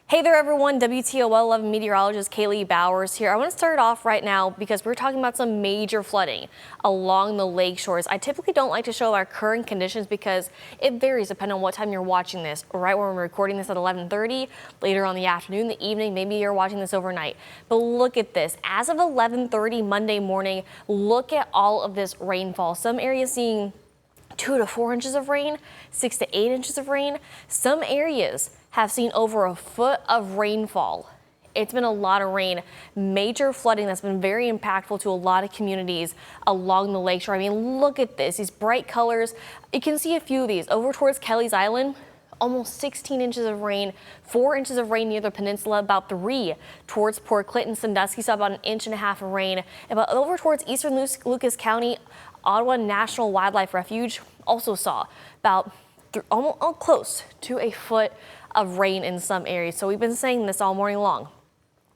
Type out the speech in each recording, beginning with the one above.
Hey there everyone, WTOL 11 meteorologist Kaylee Bowers here. I want to start off right now because we're talking about some major flooding along the lake shores. I typically don't like to show our current conditions because it varies depending on what time you're watching this. Right when we're recording this at 11:30, later on the afternoon, the evening, maybe you're watching this overnight. But look at this. As of 11:30 Monday morning, look at all of this rainfall. Some areas seeing 2 to 4 inches of rain, 6 to 8 inches of rain. Some areas have seen over a foot of rainfall. It's been a lot of rain, major flooding that's been very impactful to a lot of communities along the lakeshore. I mean, look at this, these bright colors. You can see a few of these over towards Kelly's Island. Almost 16 inches of rain, 4 inches of rain near the peninsula, about 3 towards Port Clinton. Sandusky saw about 1.5 inches of rain. About over towards eastern Lucas County, Ottawa National Wildlife Refuge also saw about almost close to a foot of rain in some areas. So we've been saying this all morning long.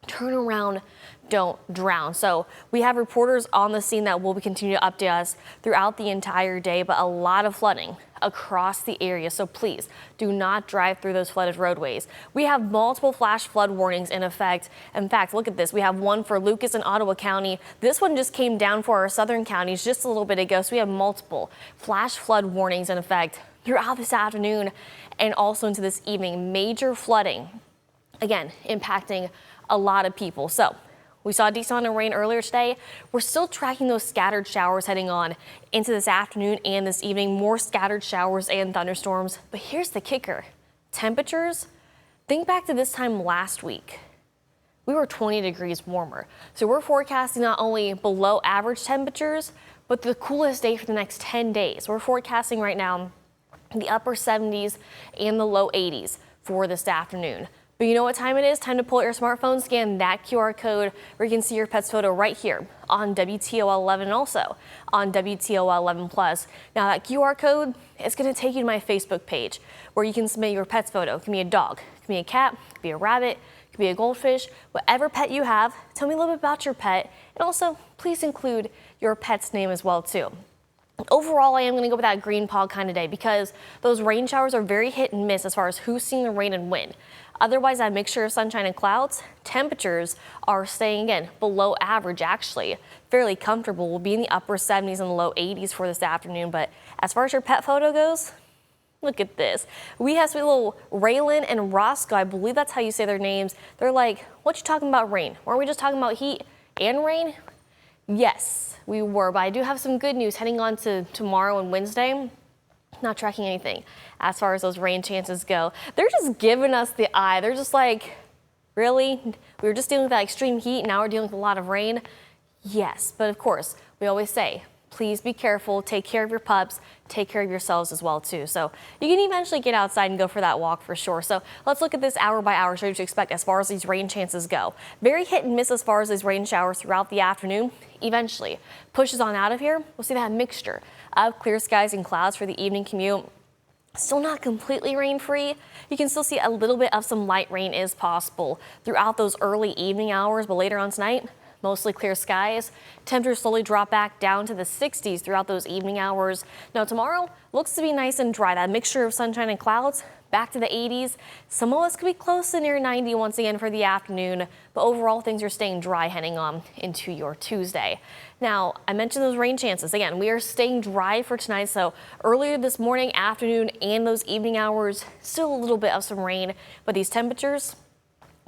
Turn around, don't drown. So we have reporters on the scene that will continue to update us throughout the entire day, but a lot of flooding across the area. So please do not drive through those flooded roadways. We have multiple flash flood warnings in effect. In fact, look at this. We have one for Lucas and Ottawa County. This one just came down for our southern counties just a little bit ago. So we have multiple flash flood warnings in effect throughout this afternoon and also into this evening. Major flooding, again, impacting a lot of people. So we saw a decent amount of rain earlier today. We're still tracking those scattered showers heading on into this afternoon and this evening. More scattered showers and thunderstorms. But here's the kicker. Temperatures, think back to this time last week. We were 20 degrees warmer. So we're forecasting not only below average temperatures, but the coolest day for the next 10 days. We're forecasting right now the upper 70s and the low 80s for this afternoon. But you know what time it is? Time to pull out your smartphone, scan that QR code where you can see your pet's photo right here on WTOL 11 and also on WTOL 11 Plus. Now that QR code is going to take you to my Facebook page where you can submit your pet's photo. It can be a dog, it can be a cat, it can be a rabbit, it can be a goldfish, whatever pet you have. Tell me a little bit about your pet, and also please include your pet's name as well too. Overall, I am going to go with that green paw kind of day because those rain showers are very hit and miss as far as who's seeing the rain and when. Otherwise, that mixture of sunshine and clouds, temperatures are staying again below average, actually fairly comfortable. We'll be in the upper 70s and the low 80s for this afternoon. But as far as your pet photo goes, look at this. We have sweet little Raylan and Roscoe. I believe that's how you say their names. They're like, what you talking about rain? Weren't we just talking about heat and rain? Yes, we were, but I do have some good news heading on to tomorrow and Wednesday. Not tracking anything as far as those rain chances go. They're just giving us the eye. They're just like, really? We were just dealing with that extreme heat. Now we're dealing with a lot of rain. Yes, but of course, we always say, please be careful, take care of your pups, take care of yourselves as well too. So you can eventually get outside and go for that walk for sure. So let's look at this hour by hour, show you what to expect as far as these rain chances go. Very hit and miss as far as these rain showers throughout the afternoon. Eventually pushes on out of here. We'll see that mixture of clear skies and clouds for the evening commute. Still not completely rain-free. You can still see a little bit of some light rain is possible throughout those early evening hours, but later on tonight, mostly clear skies. Temperatures slowly drop back down to the 60s throughout those evening hours. Now tomorrow looks to be nice and dry. That mixture of sunshine and clouds back to the 80s. Some of us could be close to near 90 once again for the afternoon, but overall things are staying dry heading on into your Tuesday. Now I mentioned those rain chances. Again, we are staying dry for tonight. So earlier this morning, afternoon, and those evening hours, still a little bit of some rain, but these temperatures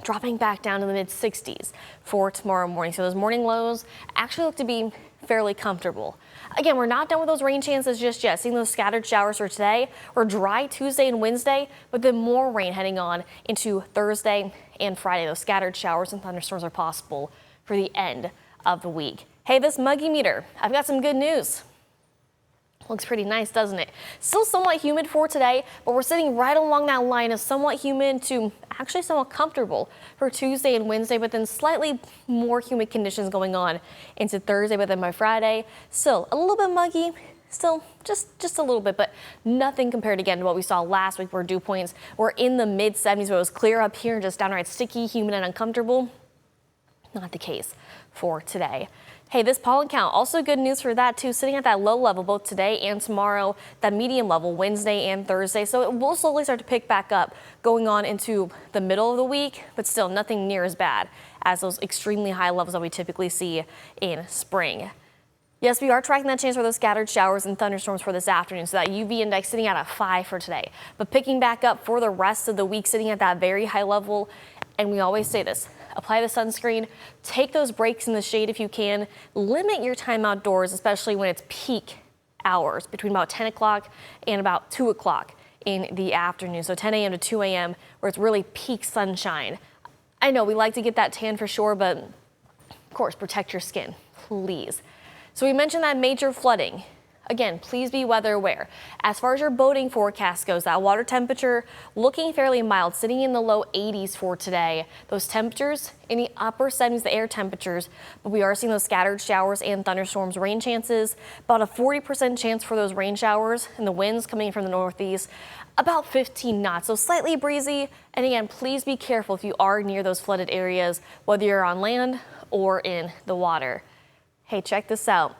dropping back down to the mid 60s for tomorrow morning. So those morning lows actually look to be fairly comfortable. Again, we're not done with those rain chances just yet. Seeing those scattered showers for today. We're dry Tuesday and Wednesday, but then more rain heading on into Thursday and Friday. Those scattered showers and thunderstorms are possible for the end of the week. Hey, this muggy meter, I've got some good news. Looks pretty nice, doesn't it? Still somewhat humid for today, but we're sitting right along that line of somewhat humid to actually somewhat comfortable for Tuesday and Wednesday, but then slightly more humid conditions going on into Thursday, but then by Friday, still a little bit muggy, still just a little bit, but nothing compared again to what we saw last week where dew points were in the mid 70s, but it was clear up here, just downright sticky, humid, and uncomfortable. Not the case for today. Hey, this pollen count, also good news for that too, sitting at that low level both today and tomorrow, that medium level Wednesday and Thursday. So it will slowly start to pick back up going on into the middle of the week, but still nothing near as bad as those extremely high levels that we typically see in spring. Yes, we are tracking that chance for those scattered showers and thunderstorms for this afternoon. So that UV index sitting at a 5 for today, but picking back up for the rest of the week, sitting at that very high level. And we always say this. Apply the sunscreen, take those breaks in the shade if you can, limit your time outdoors, especially when it's peak hours between about 10 o'clock and about 2 o'clock in the afternoon. So 10 a.m. to 2 a.m. where it's really peak sunshine. I know we like to get that tan for sure, but of course, protect your skin, please. So we mentioned that major flooding. Again, please be weather aware. As far as your boating forecast goes, that water temperature looking fairly mild, sitting in the low 80s for today. Those temperatures in the upper 70s, the air temperatures, but we are seeing those scattered showers and thunderstorms, rain chances, about a 40% chance for those rain showers, and the winds coming from the northeast, about 15 knots, so slightly breezy. And again, please be careful if you are near those flooded areas, whether you're on land or in the water. Hey, check this out.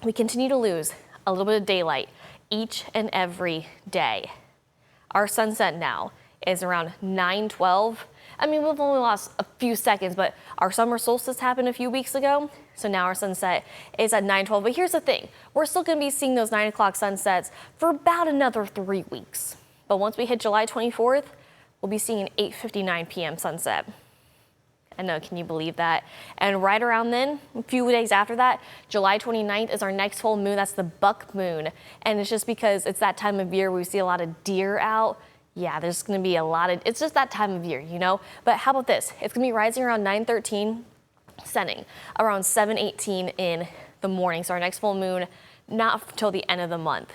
We continue to lose a little bit of daylight each and every day. Our sunset now is around 9:12. I mean, we've only lost a few seconds, but our summer solstice happened a few weeks ago. So now our sunset is at 9:12. But here's the thing. We're still going to be seeing those 9 o'clock sunsets for about another 3 weeks. But once we hit July 24th, we'll be seeing an 8:59 p.m. sunset. I know, can you believe that? And right around then, a few days after that, July 29th is our next full moon. That's the buck moon. And it's just because it's that time of year where we see a lot of deer out. Yeah, there's going to be a lot of, it's just that time of year, you know? But how about this? It's going to be rising around 9:13, setting around 7:18 in the morning. So our next full moon, not until the end of the month.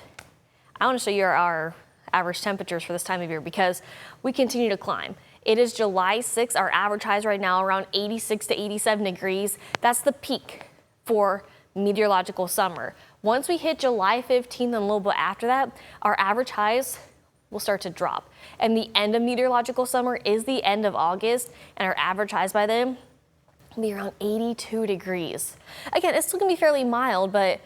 I want to show you our average temperatures for this time of year because we continue to climb. It is July 6th. Our average highs right now around 86 to 87 degrees. That's the peak for meteorological summer. Once we hit July 15th and a little bit after that, our average highs will start to drop. And the end of meteorological summer is the end of August, and our average highs by then will be around 82 degrees. Again, it's still gonna be fairly mild, but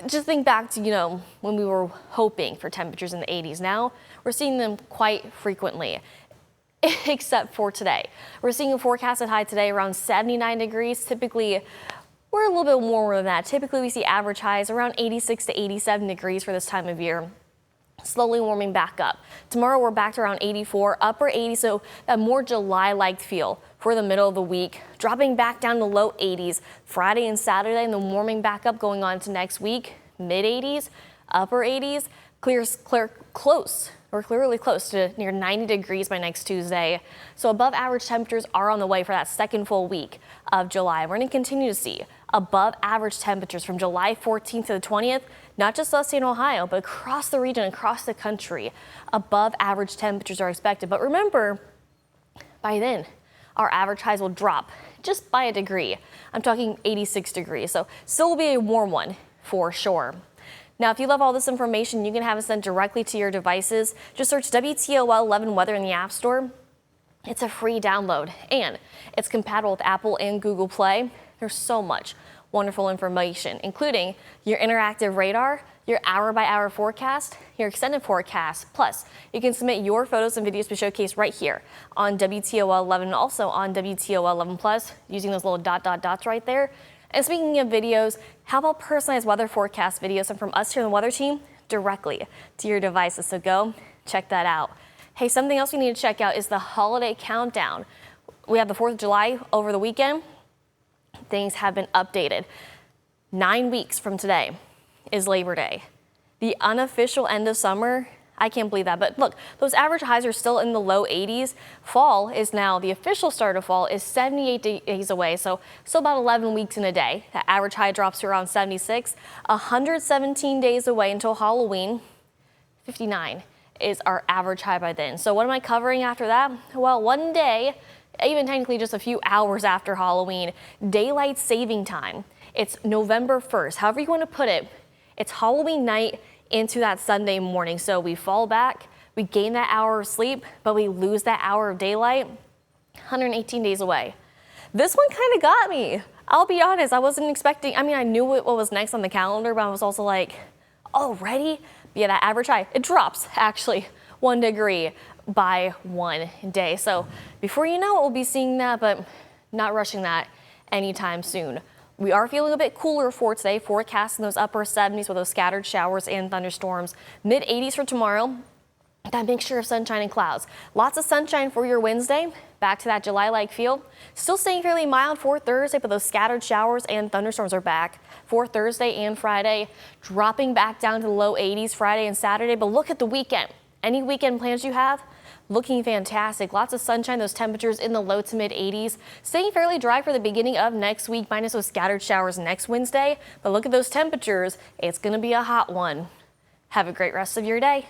just think back to, when we were hoping for temperatures in the 80s. Now we're seeing them quite frequently. Except for today. We're seeing a forecasted high today around 79 degrees. Typically, we're a little bit warmer than that. Typically, we see average highs around 86 to 87 degrees for this time of year. Slowly warming back up. Tomorrow, we're back to around 84, upper 80s, so that more July-like feel for the middle of the week. Dropping back down to low 80s Friday and Saturday, and then warming back up going on to next week. Mid 80s, upper 80s, We're clearly close to near 90 degrees by next Tuesday. So above average temperatures are on the way for that second full week of July. We're going to continue to see above average temperatures from July 14th to the 20th, not just us in Ohio, but across the region, across the country. Above average temperatures are expected. But remember, by then, our average highs will drop just by a degree. I'm talking 86 degrees. So still will be a warm one for sure. Now, if you love all this information, you can have it sent directly to your devices. Just search WTOL 11 Weather in the App Store. It's a free download, and it's compatible with Apple and Google Play. There's so much wonderful information, including your interactive radar, your hour-by-hour forecast, your extended forecast. Plus, you can submit your photos and videos to showcase right here on WTOL 11 and also on WTOL 11 Plus using those little dots right there. And speaking of videos, how about personalized weather forecast videos and from us here on the weather team directly to your devices? So go check that out. Hey, something else we need to check out is the holiday countdown. We have the 4th of July over the weekend. Things have been updated. 9 weeks from today is Labor Day. The unofficial end of summer, I can't believe that. But look, those average highs are still in the low 80s. Fall is now, the official start of fall is 78 days away. So still about 11 weeks in a day. The average high drops to around 76. 117 days away until Halloween. 59 is our average high by then. So what am I covering after that? Well, one day, even technically just a few hours after Halloween, daylight saving time. It's November 1st. However you want to put it, it's Halloween night into that Sunday morning. So we fall back, we gain that hour of sleep, but we lose that hour of daylight. 118 days away. This one kind of got me. I'll be honest, I wasn't expecting, I mean, I knew what was next on the calendar, but I was also like, already? Yeah, that average high, it drops actually 1 degree by 1 day. So before you know it, we'll be seeing that, but not rushing that anytime soon. We are feeling a bit cooler for today, forecasting those upper 70s with those scattered showers and thunderstorms. Mid 80s for tomorrow. That mixture of sunshine and clouds. Lots of sunshine for your Wednesday. Back to that July-like feel. Still staying fairly mild for Thursday, but those scattered showers and thunderstorms are back for Thursday and Friday. Dropping back down to the low 80s Friday and Saturday. But look at the weekend. Any weekend plans you have? Looking fantastic. Lots of sunshine, those temperatures in the low to mid 80s. Staying fairly dry for the beginning of next week, minus those scattered showers next Wednesday. But look at those temperatures. It's going to be a hot one. Have a great rest of your day.